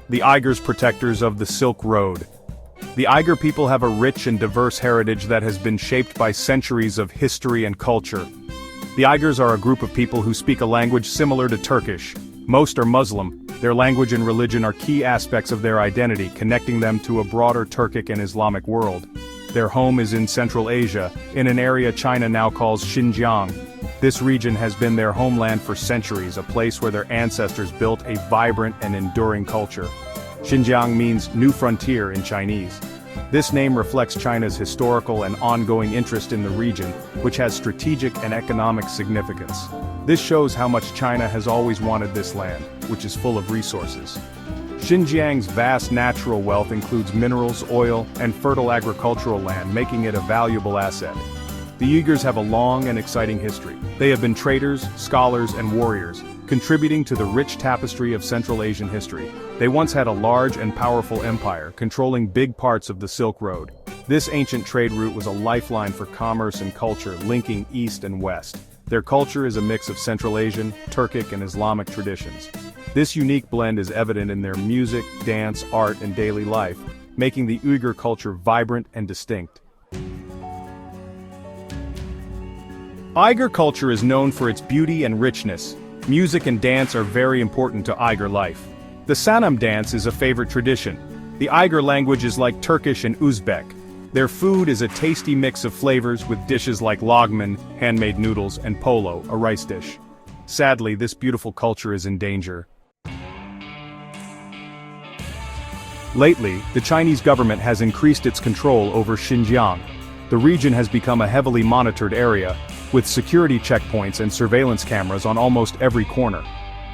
the Uyghurs protectors of the Silk Road. The Uyghur people have a rich and diverse heritage that has been shaped by centuries of history and culture. The Uyghurs are a group of people who speak a language similar to Turkish. Most are Muslim. Their language and religion are key aspects of their identity, connecting them to a broader Turkic and Islamic world. Their home is in Central Asia, in an area China now calls Xinjiang. This region has been their homeland for centuries, a place where their ancestors built a vibrant and enduring culture. Xinjiang means new frontier in Chinese. This name reflects China's historical and ongoing interest in the region, which has strategic and economic significance. This shows how much China has always wanted this land, which is full of resources. Xinjiang's vast natural wealth includes minerals, oil, and fertile agricultural land, making it a valuable asset. The Uyghurs have a long and exciting history. They have been traders, scholars, and warriors, contributing to the rich tapestry of Central Asian history. They once had a large and powerful empire, controlling big parts of the Silk Road. This ancient trade route was a lifeline for commerce and culture, linking East and West. Their culture is a mix of Central Asian, Turkic, and Islamic traditions. This unique blend is evident in their music, dance, art, and daily life, making the Uyghur culture vibrant and distinct. Uyghur culture is known for its beauty and richness. Music and dance are very important to Uyghur life. The Sanam dance is a favorite tradition. The Uyghur language is like Turkish and Uzbek. Their food is a tasty mix of flavors with dishes like lagman, handmade noodles, and polo, a rice dish. Sadly, this beautiful culture is in danger. Lately, the Chinese government has increased its control over Xinjiang. The region has become a heavily monitored area, with security checkpoints and surveillance cameras on almost every corner.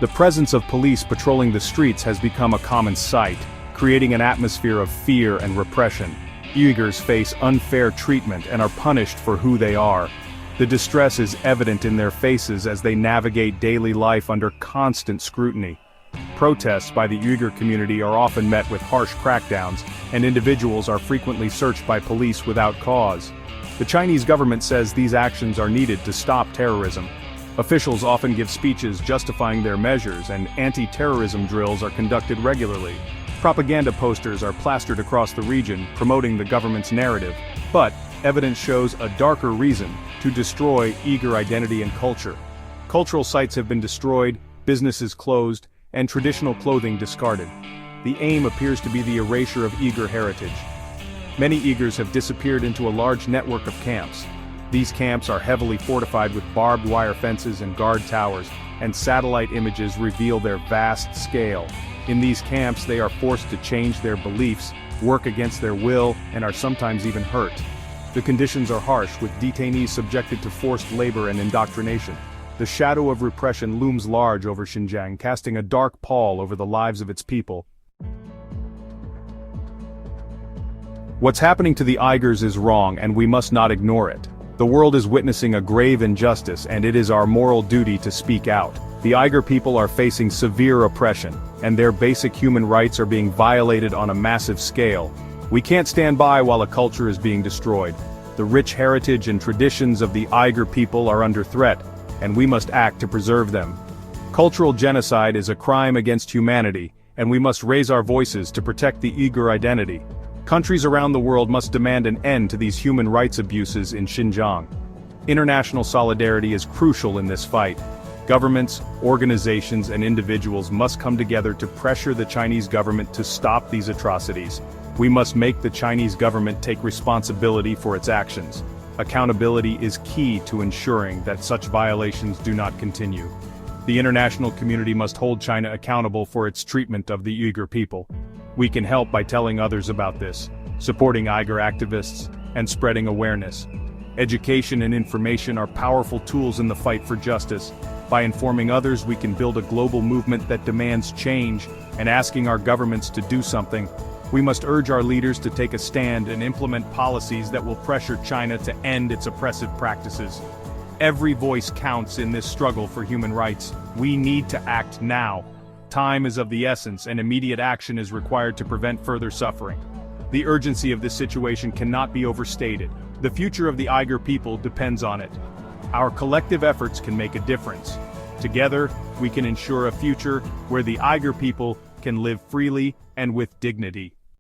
The presence of police patrolling the streets has become a common sight, creating an atmosphere of fear and repression. Uyghurs face unfair treatment and are punished for who they are. The distress is evident in their faces as they navigate daily life under constant scrutiny. Protests by the Uyghur community are often met with harsh crackdowns, and individuals are frequently searched by police without cause. The Chinese government says these actions are needed to stop terrorism. Officials often give speeches justifying their measures, and anti-terrorism drills are conducted regularly. Propaganda posters are plastered across the region, promoting the government's narrative. But evidence shows a darker reason to destroy Uyghur identity and culture. Cultural sites have been destroyed, businesses closed, and traditional clothing discarded. The aim appears to be the erasure of Uyghur heritage. Many Uyghurs have disappeared into a large network of camps. These camps are heavily fortified with barbed wire fences and guard towers, and satellite images reveal their vast scale. In these camps, they are forced to change their beliefs, work against their will, and are sometimes even hurt. The conditions are harsh, with detainees subjected to forced labor and indoctrination. The shadow of repression looms large over Xinjiang, casting a dark pall over the lives of its people. What's happening to the Uyghurs is wrong, and we must not ignore it. The world is witnessing a grave injustice, and it is our moral duty to speak out. The Uyghur people are facing severe oppression, and their basic human rights are being violated on a massive scale. We can't stand by while a culture is being destroyed. The rich heritage and traditions of the Uyghur people are under threat, and we must act to preserve them. Cultural genocide is a crime against humanity, and we must raise our voices to protect the Uyghur identity. Countries around the world must demand an end to these human rights abuses in Xinjiang. International solidarity is crucial in this fight. Governments, organizations, and individuals must come together to pressure the Chinese government to stop these atrocities. We must make the Chinese government take responsibility for its actions. Accountability is key to ensuring that such violations do not continue. The international community must hold China accountable for its treatment of the Uyghur people. We can help by telling others about this, supporting Uyghur activists, and spreading awareness. Education and information are powerful tools in the fight for justice. By informing others, we can build a global movement that demands change, and asking our governments to do something. We must urge our leaders to take a stand and implement policies that will pressure China to end its oppressive practices. Every voice counts in this struggle for human rights. We need to act now. Time is of the essence, and immediate action is required to prevent further suffering. The urgency of this situation cannot be overstated. The future of the Uyghur people depends on it. Our collective efforts can make a difference. Together, we can ensure a future where the Uyghur people can live freely and with dignity.